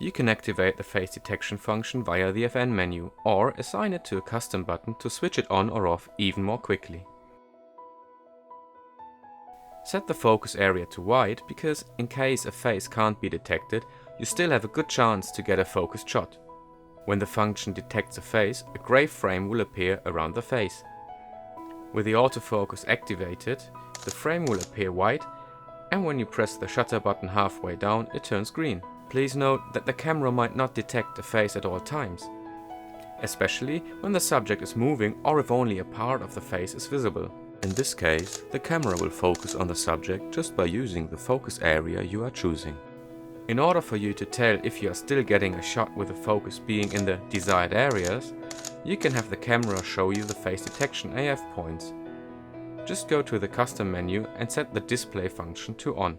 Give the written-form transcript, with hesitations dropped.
You can activate the face detection function via the FN menu or assign it to a custom button to switch it on or off even more quickly. Set the focus area to wide because in case a face can't be detected, you still have a good chance to get a focused shot. When the function detects a face, a grey frame will appear around the face. With the autofocus activated, the frame will appear white, and when you press the shutter button halfway down, it turns green. Please note that the camera might not detect a face at all times, especially when the subject is moving or if only a part of the face is visible. In this case, the camera will focus on the subject just by using the focus area you are choosing. In order for you to tell if you are still getting a shot with the focus being in the desired areas, you can have the camera show you the face detection AF points. Just go to the custom menu and set the display function to on.